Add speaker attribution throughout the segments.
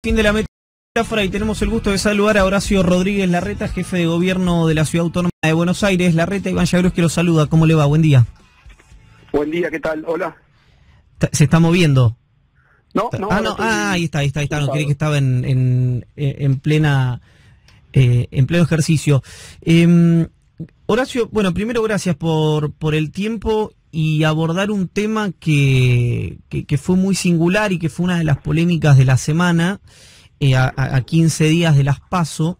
Speaker 1: Fin de la metáfora y tenemos el gusto de saludar a Horacio Rodríguez Larreta, jefe de gobierno de la Ciudad Autónoma de Buenos Aires. Larreta, Iván Yagros que lo saluda. ¿Cómo le va? Buen día.
Speaker 2: Buen día, ¿qué tal? Hola.
Speaker 1: ¿Se está moviendo?
Speaker 2: No.
Speaker 1: Ahí está. No, creí que estaba en pleno ejercicio. Horacio, bueno, primero gracias por el tiempo y abordar un tema que fue muy singular y que fue una de las polémicas de la semana, a 15 días de las PASO,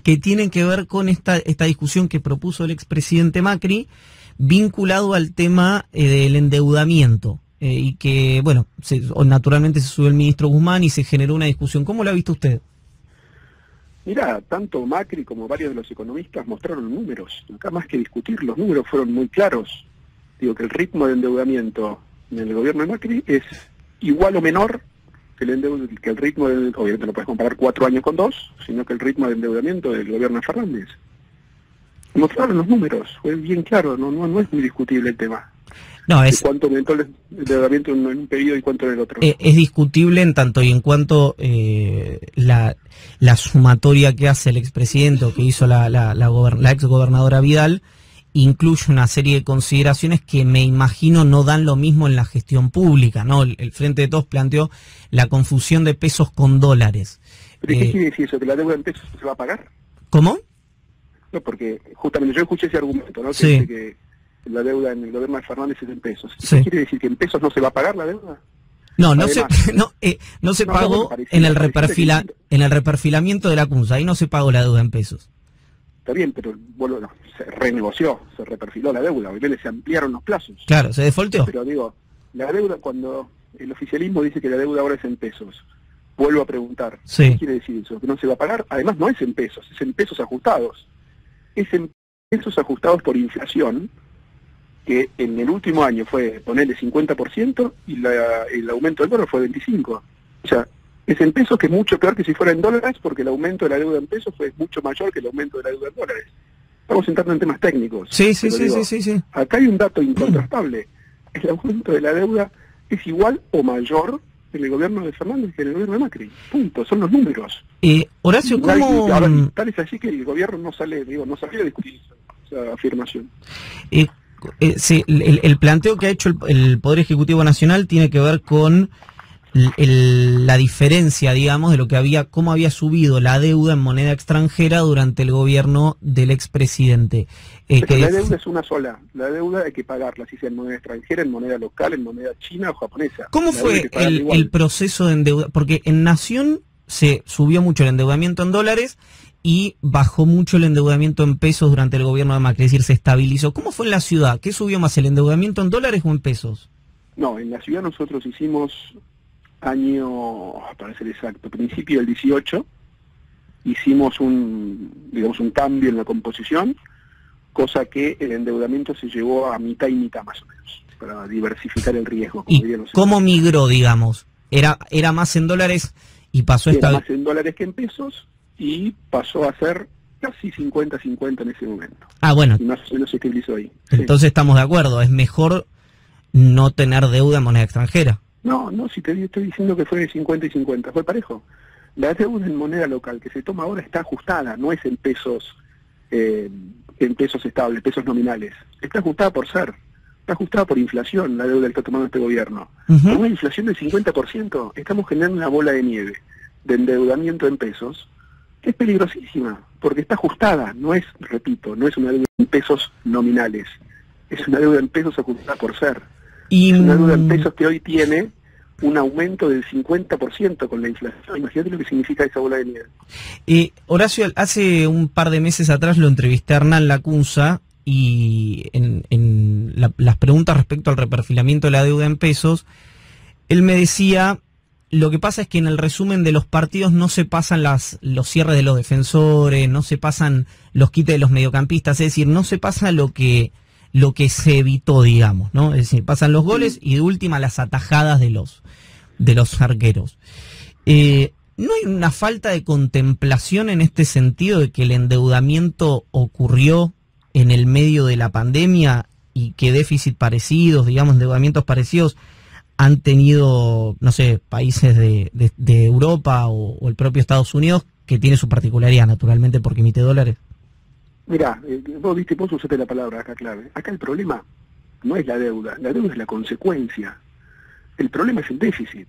Speaker 1: que tienen que ver con esta discusión que propuso el expresidente Macri, vinculado al tema del endeudamiento, y que, bueno, naturalmente se subió el ministro Guzmán y se generó una discusión. ¿Cómo la ha visto usted?
Speaker 2: Mira, tanto Macri como varios de los economistas mostraron números. Acá más que discutir, los números fueron muy claros. Digo que el ritmo de endeudamiento en el gobierno de Macri es igual o menor que el ritmo del... Obviamente no puedes comparar 4 años con 2, sino que el ritmo de endeudamiento del gobierno de Fernández. Mostraron los números, fue bien claro, no es muy discutible el tema.
Speaker 1: No, es...
Speaker 2: ¿Cuánto aumentó el endeudamiento en un periodo y cuánto en el otro?
Speaker 1: Es discutible en tanto y en cuanto la sumatoria que hace el expresidente o que hizo la exgobernadora Vidal incluye una serie de consideraciones que me imagino no dan lo mismo en la gestión pública, ¿no? El Frente de Todos planteó la confusión de pesos con dólares.
Speaker 2: ¿Pero qué quiere decir eso? ¿Que la deuda en pesos se va a pagar?
Speaker 1: ¿Cómo?
Speaker 2: No, porque justamente yo escuché ese argumento, ¿no? Que
Speaker 1: sí.
Speaker 2: dice que la deuda en el gobierno de Fernández es en pesos.
Speaker 1: Sí.
Speaker 2: ¿Qué quiere decir? ¿Que en pesos no se va a pagar la deuda?
Speaker 1: No se
Speaker 2: Además,
Speaker 1: pagó en el reperfilamiento de la CUNSA, ahí no se pagó la deuda en pesos.
Speaker 2: Está bien, pero bueno, se renegoció, se reperfiló la deuda, obviamente se ampliaron los plazos.
Speaker 1: Claro, se defolteó.
Speaker 2: Pero digo, la deuda, cuando el oficialismo dice que la deuda ahora es en pesos, vuelvo a preguntar,
Speaker 1: sí.
Speaker 2: ¿Qué quiere decir eso? ¿Que no se va a pagar? Además no es en pesos, es en pesos ajustados. Es en pesos ajustados por inflación, que en el último año fue ponerle 50% y el aumento del dólar fue 25%. O sea, es en pesos, que es mucho peor que si fuera en dólares, porque el aumento de la deuda en pesos fue mucho mayor que el aumento de la deuda en dólares. Estamos entrando en temas técnicos.
Speaker 1: Sí.
Speaker 2: Acá hay un dato incontrastable. El aumento de la deuda es igual o mayor en el gobierno de Fernández que en el gobierno de Macri. Punto, son los números.
Speaker 1: Horacio, ¿cómo...?
Speaker 2: Ahora, tal es así que el gobierno no salió a discutir esa afirmación.
Speaker 1: Sí, el planteo que ha hecho el Poder Ejecutivo Nacional tiene que ver con la diferencia, digamos, de cómo había subido la deuda en moneda extranjera durante el gobierno del expresidente.
Speaker 2: La deuda es una sola. La deuda hay que pagarla, si sea en moneda extranjera, en moneda local, en moneda china o japonesa.
Speaker 1: ¿Cómo fue el proceso de endeudamiento? Porque en Nación se subió mucho el endeudamiento en dólares y bajó mucho el endeudamiento en pesos durante el gobierno de Macri, es decir, se estabilizó. ¿Cómo fue en la ciudad? ¿Qué subió más, el endeudamiento en dólares o en pesos? No,
Speaker 2: en la ciudad nosotros hicimos año, para ser exacto, principio del 18, hicimos un cambio en la composición, cosa que el endeudamiento se llevó a mitad y mitad más o menos, para diversificar el riesgo.
Speaker 1: ¿Y cómo migró, digamos? ¿Era más en dólares y pasó
Speaker 2: Era más en dólares que en pesos y pasó a ser casi 50-50 en ese momento.
Speaker 1: Bueno.
Speaker 2: Y más o menos se estabilizó ahí.
Speaker 1: Entonces sí. Estamos de acuerdo, es mejor no tener deuda en moneda extranjera.
Speaker 2: No, si te estoy diciendo que fue de 50 y 50, fue parejo. La deuda en moneda local que se toma ahora está ajustada, no es en pesos estables, pesos nominales. Está ajustada por ser, está ajustada por inflación, la deuda que está tomando este gobierno. Con una inflación del 50%, estamos generando una bola de nieve de endeudamiento en pesos, que es peligrosísima, porque está ajustada, no es una deuda en pesos nominales, es una deuda en pesos ajustada por ser. Es una deuda en pesos que hoy tiene un aumento del 50% con la inflación. Imagínate lo que significa esa bola de nieve.
Speaker 1: Horacio, hace un par de meses atrás lo entrevisté a Hernán Lacunza y en las preguntas respecto al reperfilamiento de la deuda en pesos, él me decía, lo que pasa es que en el resumen de los partidos no se pasan los cierres de los defensores, no se pasan los quites de los mediocampistas, es decir, no se pasa lo que se evitó, digamos, ¿no? Es decir, pasan los goles y de última las atajadas de los arqueros. ¿No hay una falta de contemplación en este sentido de que el endeudamiento ocurrió en el medio de la pandemia y que déficit parecidos, digamos, endeudamientos parecidos, han tenido, no sé, países de Europa o el propio Estados Unidos, que tiene su particularidad, naturalmente, porque emite dólares?
Speaker 2: Mirá, vos usaste la palabra acá clave. Acá el problema no es la deuda es la consecuencia. El problema es el déficit.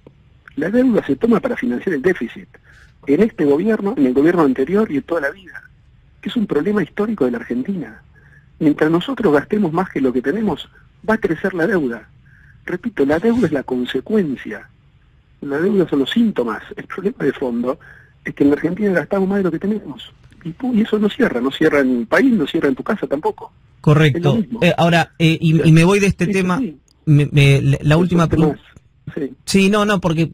Speaker 2: La deuda se toma para financiar el déficit. En este gobierno, en el gobierno anterior y en toda la vida. Que es un problema histórico de la Argentina. Mientras nosotros gastemos más que lo que tenemos, va a crecer la deuda. Repito, la deuda es la consecuencia. La deuda son los síntomas. El problema de fondo es que en la Argentina gastamos más de lo que tenemos. Y eso no cierra en el país, no cierra en tu casa tampoco.
Speaker 1: Correcto. Ahora, y me voy de este tema. Sí. La última pregunta. Sí, no, porque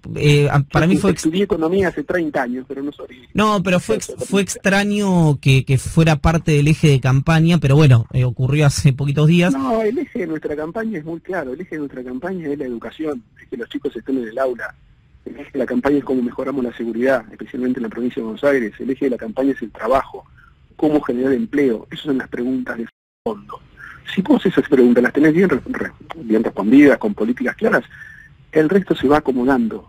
Speaker 1: para mí fue...
Speaker 2: Estudié economía hace 30 años, pero no soy...
Speaker 1: No, pero fue extraño que fuera parte del eje de campaña, pero bueno, ocurrió hace poquitos días.
Speaker 2: No, el eje de nuestra campaña es muy claro. El eje de nuestra campaña es la educación, es que los chicos estén en el aula. El eje de la campaña es cómo mejoramos la seguridad, especialmente en la provincia de Buenos Aires. El eje de la campaña es el trabajo, cómo generar empleo. Esas son las preguntas de fondo. Si vos esas preguntas las tenés bien respondidas, con políticas claras, el resto se va acomodando.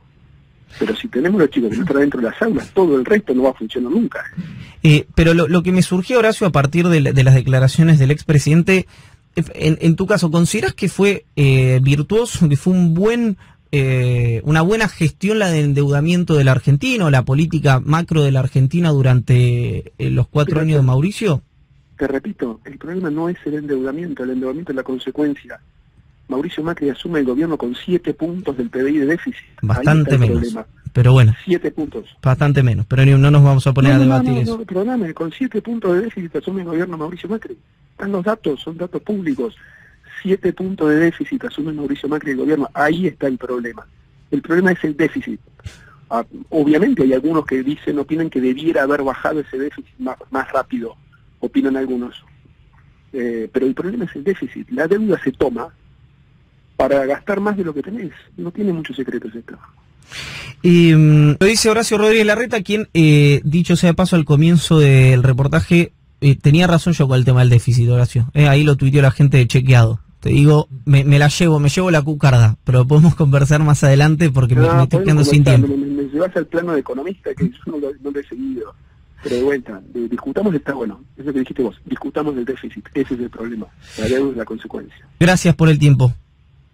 Speaker 2: Pero si tenemos los chicos que no están dentro de las aulas, todo el resto no va a funcionar nunca.
Speaker 1: Pero lo que me surgió, Horacio, a partir de las declaraciones del expresidente, en tu caso, ¿consideras que fue virtuoso, que fue una buena gestión la del endeudamiento de la Argentina, o la política macro de la Argentina durante los 4 años de Mauricio?
Speaker 2: Te repito, el problema no es el endeudamiento es la consecuencia. Mauricio Macri asume el gobierno con 7 puntos del PBI de déficit.
Speaker 1: Bastante menos, problema. Pero bueno.
Speaker 2: 7 puntos.
Speaker 1: Bastante menos, pero no nos vamos a poner a debatir eso.
Speaker 2: No, perdóname, con 7 puntos de déficit asume el gobierno Mauricio Macri. Están los datos, son datos públicos. 7 puntos de déficit asume Mauricio Macri el gobierno. Ahí está el problema. El problema es el déficit. Obviamente hay algunos que opinan que debiera haber bajado ese déficit más rápido. Opinan algunos. Pero el problema es el déficit. La deuda se toma para gastar más de lo que tenés. No tiene muchos secretos esto.
Speaker 1: Lo dice Horacio Rodríguez Larreta, quien, dicho sea de paso, al comienzo del reportaje, tenía razón yo con el tema del déficit, Horacio. Ahí lo tuiteó la gente de Chequeado. Te digo, me llevo la cucarda, pero podemos conversar más adelante porque me estoy quedando sin tiempo.
Speaker 2: Me llevas al plano de economista que yo no lo he seguido. Pero de vuelta, discutamos, está bueno, eso que dijiste vos, discutamos del déficit, ese es el problema, la deuda es la consecuencia.
Speaker 1: Gracias por el tiempo.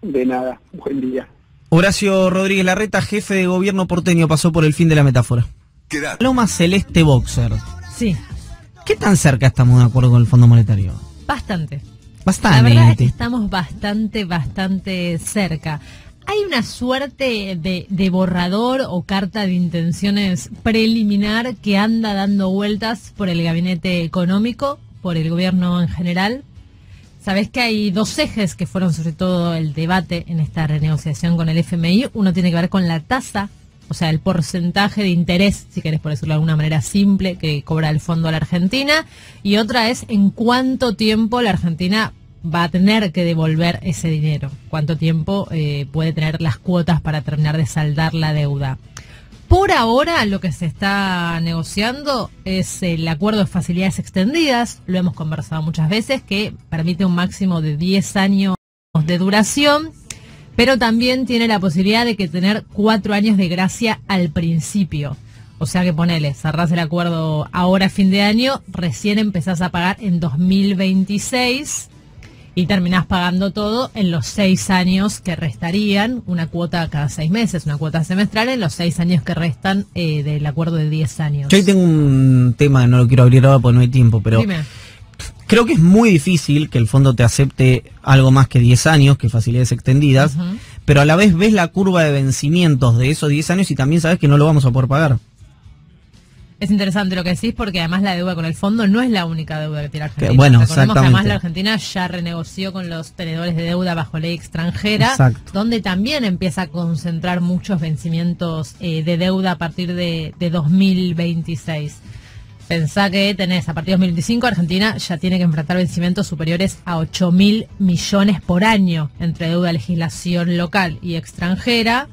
Speaker 2: De nada, buen día.
Speaker 1: Horacio Rodríguez Larreta, jefe de gobierno porteño, pasó por el fin de la metáfora. Loma Celeste Boxer.
Speaker 3: Sí.
Speaker 1: ¿Qué tan cerca estamos de acuerdo con el Fondo Monetario?
Speaker 3: Bastante.
Speaker 1: Bastante.
Speaker 3: La verdad es que estamos bastante cerca. Hay una suerte de borrador o carta de intenciones preliminar que anda dando vueltas por el gabinete económico, por el gobierno en general. Sabés que hay 2 ejes que fueron sobre todo el debate en esta renegociación con el FMI. Uno tiene que ver con la tasa, o sea, el porcentaje de interés, si querés por decirlo de alguna manera simple, que cobra el fondo a la Argentina. Y otra es en cuánto tiempo la Argentina va a tener que devolver ese dinero, cuánto tiempo puede tener las cuotas para terminar de saldar la deuda. Por ahora lo que se está negociando es el acuerdo de facilidades extendidas, lo hemos conversado muchas veces, que permite un máximo de 10 años de duración, pero también tiene la posibilidad de que tener 4 años de gracia al principio. O sea que ponele, cerrás el acuerdo ahora a fin de año, recién empezás a pagar en 2026 y terminás pagando todo en los 6 años que restarían, una cuota cada 6 meses, una cuota semestral en los 6 años que restan del acuerdo de 10 años.
Speaker 1: Yo ahí tengo un tema, no lo quiero abrir ahora porque no hay tiempo, pero
Speaker 3: dime.
Speaker 1: Creo que es muy difícil que el fondo te acepte algo más que 10 años, que facilidades extendidas, pero a la vez ves la curva de vencimientos de esos 10 años y también sabes que no lo vamos a poder pagar.
Speaker 3: Es interesante lo que decís porque además la deuda con el fondo no es la única deuda que tiene Argentina.
Speaker 1: Bueno,
Speaker 3: recordemos que además
Speaker 1: exactamente.
Speaker 3: la Argentina ya renegoció con los tenedores de deuda bajo ley extranjera,
Speaker 1: Exacto.
Speaker 3: donde también empieza a concentrar muchos vencimientos de deuda a partir de 2026. Pensá que tenés, a partir de 2025, Argentina ya tiene que enfrentar vencimientos superiores a 8.000 millones por año entre deuda, legislación local y extranjera.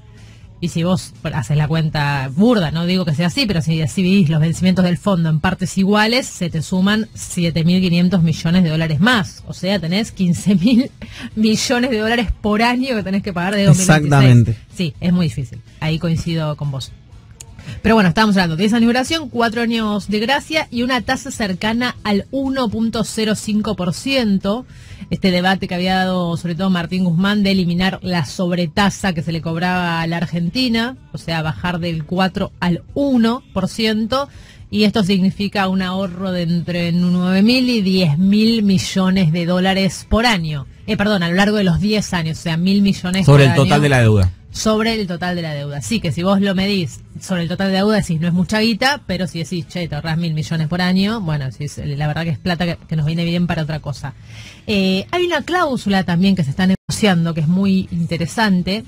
Speaker 3: Y si vos haces la cuenta burda, no digo que sea así, pero si dividís los vencimientos del fondo en partes iguales, se te suman 7.500 millones de dólares más. O sea, tenés 15.000 millones de dólares por año que tenés que pagar de 2026.
Speaker 1: Exactamente.
Speaker 3: Sí, es muy difícil. Ahí coincido con vos. Pero bueno, estábamos hablando de esa inauguración, 4 años de gracia y una tasa cercana al 1.05%. Este debate que había dado sobre todo Martín Guzmán de eliminar la sobretasa que se le cobraba a la Argentina, o sea, bajar del 4 al 1%, y esto significa un ahorro de entre 9.000 y 10.000 millones de dólares por año. Perdón, a lo largo de los 10 años, o sea, 1.000 millones
Speaker 4: sobre
Speaker 3: por
Speaker 4: el total
Speaker 3: año.
Speaker 4: de la deuda.
Speaker 3: Sobre el total de la deuda. Sí, que si vos lo medís sobre el total de la deuda, decís, no es mucha guita, pero si decís, che, te ahorrás 1.000 millones por año, bueno, sí, la verdad que es plata que nos viene bien para otra cosa. Hay una cláusula también que se está negociando, que es muy interesante,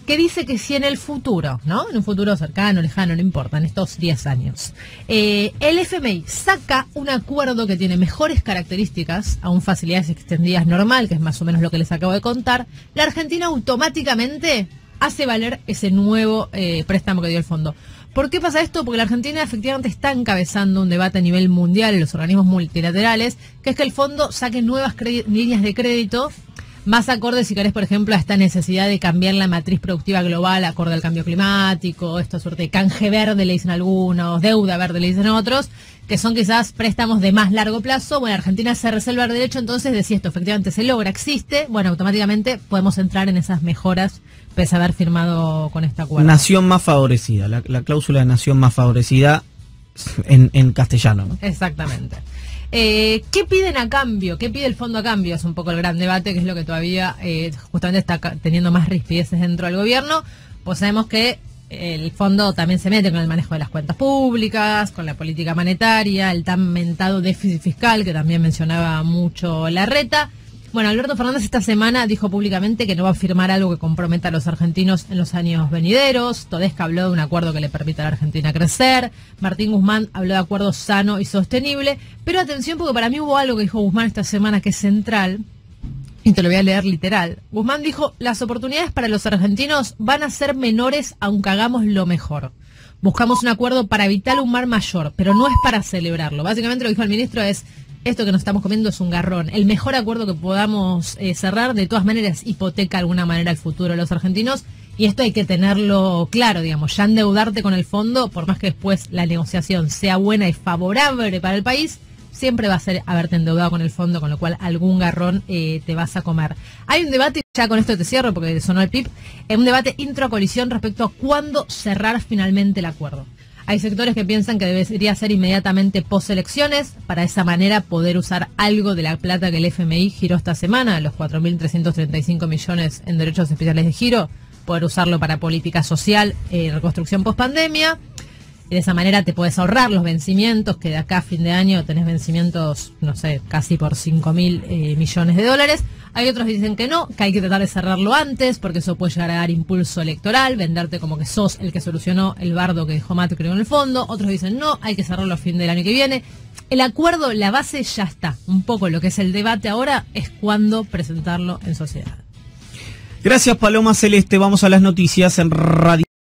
Speaker 3: que dice que si en el futuro, ¿no? En un futuro cercano, lejano, no importa, en estos 10 años, el FMI saca un acuerdo que tiene mejores características, aún facilidades extendidas normal, que es más o menos lo que les acabo de contar, la Argentina automáticamente hace valer ese nuevo préstamo que dio el fondo. ¿Por qué pasa esto? Porque la Argentina efectivamente está encabezando un debate a nivel mundial en los organismos multilaterales, que es que el fondo saque nuevas líneas de crédito más acorde, si querés, por ejemplo, a esta necesidad de cambiar la matriz productiva global acorde al cambio climático, esta suerte de canje verde le dicen algunos, deuda verde le dicen otros, que son quizás préstamos de más largo plazo. Bueno, Argentina se reserva el derecho entonces de si esto efectivamente se logra, existe, bueno, automáticamente podemos entrar en esas mejoras pese a haber firmado con este acuerdo.
Speaker 1: Nación más favorecida, la cláusula de nación más favorecida en castellano, ¿no?
Speaker 3: Exactamente. ¿Qué piden a cambio? ¿Qué pide el fondo a cambio? Es un poco el gran debate, que es lo que todavía justamente está teniendo más rispideces dentro del gobierno. Pues sabemos que el fondo también se mete con el manejo de las cuentas públicas, con la política monetaria, el tan mentado déficit fiscal que también mencionaba mucho Larreta. Bueno, Alberto Fernández esta semana dijo públicamente que no va a firmar algo que comprometa a los argentinos en los años venideros. Todesca habló de un acuerdo que le permita a la Argentina crecer. Martín Guzmán habló de acuerdo sano y sostenible. Pero atención, porque para mí hubo algo que dijo Guzmán esta semana que es central, y te lo voy a leer literal. Guzmán dijo, las oportunidades para los argentinos van a ser menores aunque hagamos lo mejor. Buscamos un acuerdo para evitar un mal mayor, pero no es para celebrarlo. Básicamente lo que dijo el ministro es, esto que nos estamos comiendo es un garrón. El mejor acuerdo que podamos cerrar, de todas maneras, hipoteca de alguna manera el futuro de los argentinos. Y esto hay que tenerlo claro, digamos, ya endeudarte con el fondo, por más que después la negociación sea buena y favorable para el país, siempre va a ser haberte endeudado con el fondo, con lo cual algún garrón te vas a comer. Hay un debate, ya con esto te cierro porque sonó el pip, un debate intracoalición respecto a cuándo cerrar finalmente el acuerdo. Hay sectores que piensan que debería ser inmediatamente post-elecciones, para de esa manera poder usar algo de la plata que el FMI giró esta semana, los 4.335 millones en derechos especiales de giro, poder usarlo para política social, reconstrucción post-pandemia. De esa manera te puedes ahorrar los vencimientos, que de acá a fin de año tenés vencimientos, no sé, casi por 5.000 millones de dólares. Hay otros que dicen que no, que hay que tratar de cerrarlo antes, porque eso puede llegar a dar impulso electoral, venderte como que sos el que solucionó el bardo que dejó Macri en el fondo. Otros dicen no, hay que cerrarlo a fin del año que viene. El acuerdo, la base ya está. Un poco lo que es el debate ahora es cuándo presentarlo en sociedad.
Speaker 1: Gracias, Paloma Celeste. Vamos a las noticias en Radio.